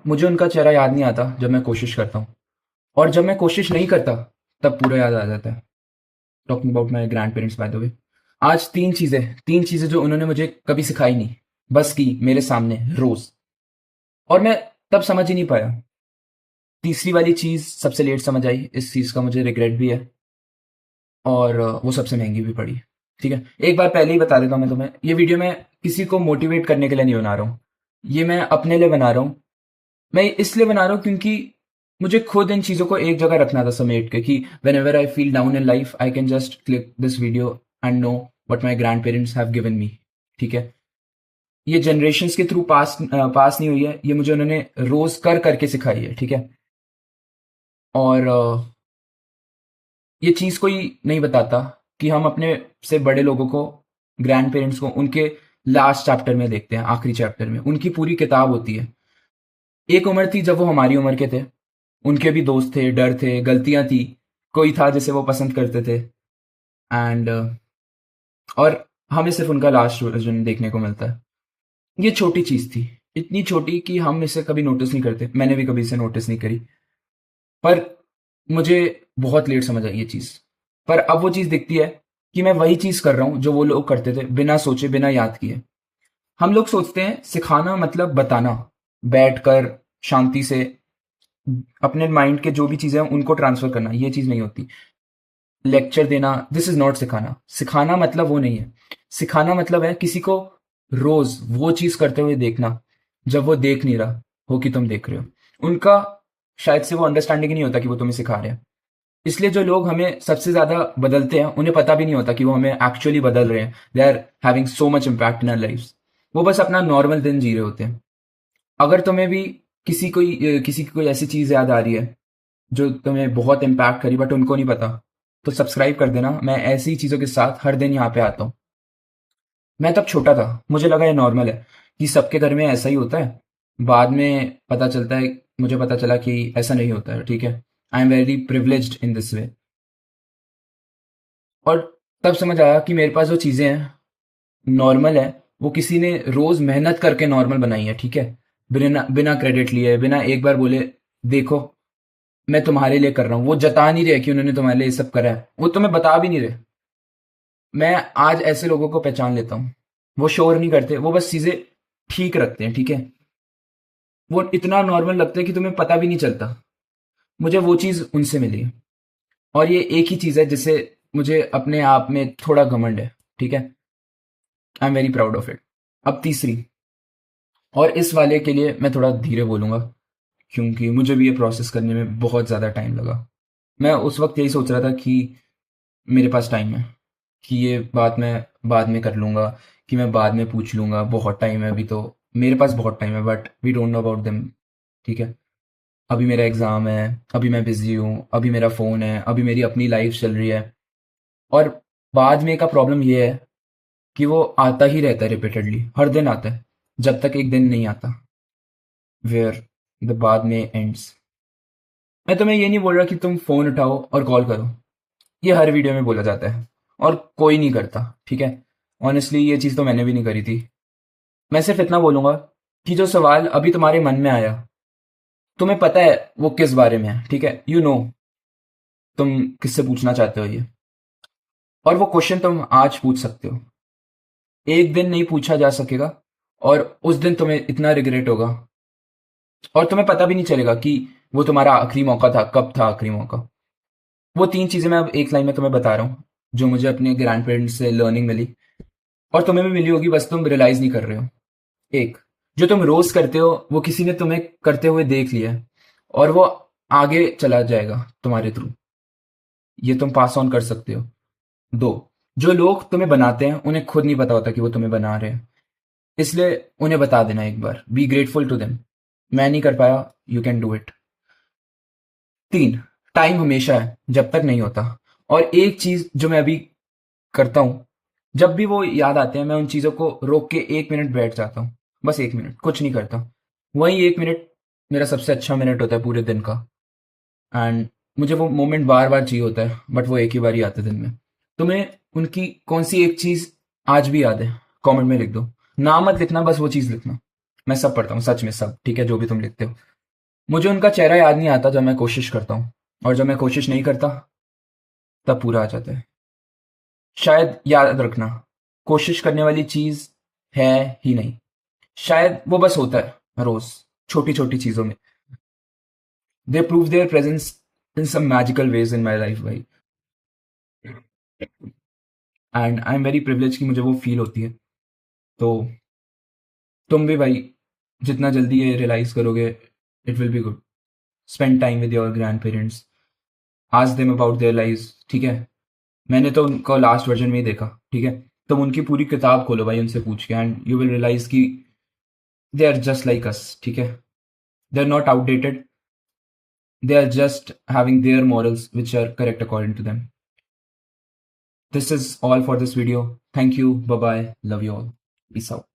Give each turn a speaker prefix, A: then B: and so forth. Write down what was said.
A: मुझे उनका चेहरा याद नहीं आता जब मैं कोशिश करता हूँ, और जब मैं कोशिश नहीं करता तब पूरा याद आ जाता है। Talking about my grand parents by the way. आज तीन चीजें जो उन्होंने मुझे कभी सिखाई नहीं, बस की मेरे सामने रोज, और मैं तब समझ ही नहीं पाया। तीसरी वाली चीज सबसे लेट समझ आई, इस चीज का मुझे रिग्रेट भी है, और वो सबसे महंगी भी पड़ी। ठीक है, एक बार पहले ही बता देता हूँ मैं तुम्हें, ये वीडियो मैं किसी को मोटिवेट करने के लिए नहीं बना रहा हूँ, ये मैं अपने लिए बना रहा हूँ। मैं इसलिए बना रहा हूँ क्योंकि मुझे खुद इन चीज़ों को एक जगह रखना था समेट के, कि when ever I feel down in life I can just click this video and know what my grand parents have given me. ठीक है, ये जनरेशन के थ्रू पास नहीं हुई है, ये मुझे उन्होंने रोज कर करके सिखाई है। ठीक है, और ये चीज़ कोई नहीं बताता कि हम अपने से बड़े लोगों को, ग्रैंड पेरेंट्स को, उनके लास्ट चैप्टर में देखते हैं, आखिरी चैप्टर में उनकी पूरी किताब होती है। एक उम्र थी जब वो हमारी उम्र के थे, उनके भी दोस्त थे, डर थे, गलतियां थी, कोई था जिसे वो पसंद करते थे, एंड और हमें सिर्फ उनका लास्ट वर्जन देखने को मिलता है। ये छोटी चीज थी, इतनी छोटी कि हम इसे कभी नोटिस नहीं करते, मैंने भी कभी इसे नोटिस नहीं करी, पर मुझे बहुत लेट समझ आई ये चीज। पर अब वो चीज दिखती है कि मैं वही चीज कर रहा हूँ जो वो लोग करते थे, बिना सोचे बिना याद किए। हम लोग सोचते हैं सिखाना मतलब बताना, बैठकर शांति से अपने माइंड के जो भी चीजें हैं उनको ट्रांसफर करना, ये चीज नहीं होती। लेक्चर देना, दिस इज नॉट सिखाना। सिखाना मतलब वो नहीं है। सिखाना मतलब है किसी को रोज वो चीज करते हुए देखना जब वो देख नहीं रहा हो कि तुम देख रहे हो। उनका शायद से वो अंडरस्टैंडिंग नहीं होता कि वो तुम्हें सिखा रहे हैं। इसलिए जो लोग हमें सबसे ज्यादा बदलते हैं उन्हें पता भी नहीं होता कि वो हमें एक्चुअली बदल रहे हैं। They are having so much impact in our life. वो बस अपना नॉर्मल दिन जी रहे होते हैं। अगर तुम्हें भी किसी की कोई ऐसी चीज याद आ रही है जो तुम्हें बहुत इम्पैक्ट करी बट उनको नहीं पता, तो सब्सक्राइब कर देना। मैं ऐसी चीजों के साथ हर दिन यहाँ पे आता हूँ। मैं तब छोटा था, मुझे लगा ये नॉर्मल है कि सबके घर में ऐसा ही होता है। बाद में पता चलता है, मुझे पता चला कि ऐसा नहीं होता है। ठीक है, आई am very privileged in this way. और तब समझ आया कि मेरे पास जो चीजें हैं नॉर्मल है, वो किसी ने रोज मेहनत करके नॉर्मल बनाई है। ठीक है, बिना बिना क्रेडिट लिए, बिना एक बार बोले देखो मैं तुम्हारे लिए कर रहा हूँ। वो जता नहीं रहे कि उन्होंने तुम्हारे लिए ये सब करा है, वो तुम्हें बता भी नहीं रहे। मैं आज ऐसे लोगों को पहचान लेता हूँ, वो शोर नहीं करते, वो बस चीजें ठीक रखते हैं। ठीक है, वो इतना नॉर्मल लगता है कि तुम्हें पता भी नहीं चलता। मुझे वो चीज उनसे मिली है, और ये एक ही चीज है जिससे मुझे अपने आप में थोड़ा घमंड है। ठीक है, आई am very proud of it. अब तीसरी, और इस वाले के लिए मैं थोड़ा धीरे बोलूंगा क्योंकि मुझे भी ये प्रोसेस करने में बहुत ज़्यादा टाइम लगा। मैं उस वक्त यही सोच रहा था कि मेरे पास टाइम है, कि ये बात मैं बाद में कर लूँगा, कि मैं बाद में पूछ लूँगा, बहुत टाइम है अभी, तो मेरे पास बहुत टाइम है, but we don't know about them. ठीक है, अभी मेरा एग्ज़ाम है, अभी मैं बिज़ी हूँ, अभी मेरा फ़ोन है, अभी मेरी अपनी लाइफ चल रही है। और बाद में का प्रॉब्लम ये है कि वो आता ही रहता है रिपीटेडली, हर दिन आता है, जब तक एक दिन नहीं आता वेयर द बाद में एंड्स। मैं तुम्हें ये नहीं बोल रहा कि तुम फ़ोन उठाओ और कॉल करो, ये हर वीडियो में बोला जाता है और कोई नहीं करता। ठीक है, ऑनेस्टली ये चीज़ तो मैंने भी नहीं करी थी। मैं सिर्फ इतना बोलूंगा कि जो सवाल अभी तुम्हारे मन में आया, तुम्हें पता है वो किस बारे में है। ठीक है, यू नो तुम किससे पूछना चाहते हो ये, और वो क्वेश्चन तुम आज पूछ सकते हो। एक दिन नहीं पूछा जा सकेगा, और उस दिन तुम्हें इतना रिग्रेट होगा, और तुम्हें पता भी नहीं चलेगा कि वो तुम्हारा आखिरी मौका था, कब था आखिरी मौका। वो तीन चीजें मैं अब एक लाइन में तुम्हें बता रहा हूँ जो मुझे अपने ग्रैंड पेरेंट्स से लर्निंग मिली, और तुम्हें भी मिली होगी, बस तुम रियलाइज नहीं कर रहे हो। एक, जो तुम रोज करते हो वो किसी ने तुम्हें करते हुए देख लिया है, और वो आगे चला जाएगा तुम्हारे थ्रू, ये तुम पास ऑन कर सकते हो। दो, जो लोग तुम्हें बनाते हैं उन्हें खुद नहीं पता होता कि वो तुम्हें बना रहे हैं, इसलिए उन्हें बता देना एक बार, बी ग्रेटफुल टू देम। मैं नहीं कर पाया, यू कैन डू इट। तीन, टाइम हमेशा है जब तक नहीं होता। और एक चीज जो मैं अभी करता हूँ, जब भी वो याद आते हैं मैं उन चीजों को रोक के 1 मिनट बैठ जाता हूँ, बस 1 मिनट कुछ नहीं करता। वही 1 मिनट मेरा सबसे अच्छा मिनट होता है पूरे दिन का, एंड मुझे वो मोमेंट बार बार चाहिए होता है, बट वो एक ही बार ही आता है दिन में। तुम्हें उनकी कौन सी एक चीज आज भी याद है, कमेंट में लिख दो। नाम मत लिखना, बस वो चीज लिखना। मैं सब पढ़ता हूँ, सच में सब, ठीक है, जो भी तुम लिखते हो। मुझे उनका चेहरा याद नहीं आता जब मैं कोशिश करता हूँ, और जब मैं कोशिश नहीं करता तब पूरा आ जाता है। शायद याद रखना, कोशिश करने वाली चीज है ही नहीं, शायद वो बस होता है रोज, छोटी छोटी चीजों में। They prove their presence in some magical ways in my life भाई, and I am very privilege कि मुझे वो फील होती है। तो तुम भी भाई जितना जल्दी ये रियलाइज करोगे, it will be good. Spend time with your grand parents, ask them about their lives, ठीक है। मैंने तो उनका लास्ट वर्जन में ही देखा, ठीक है। तुम उनकी पूरी किताब खोलो भाई उनसे पूछ के, एंड यू विल रियलाइज कि they are just like us, ठीक है। They are not outdated, they are just having their morals which are correct according to them. This is all for this video. Thank you. Bye bye. Love you all. Peace out.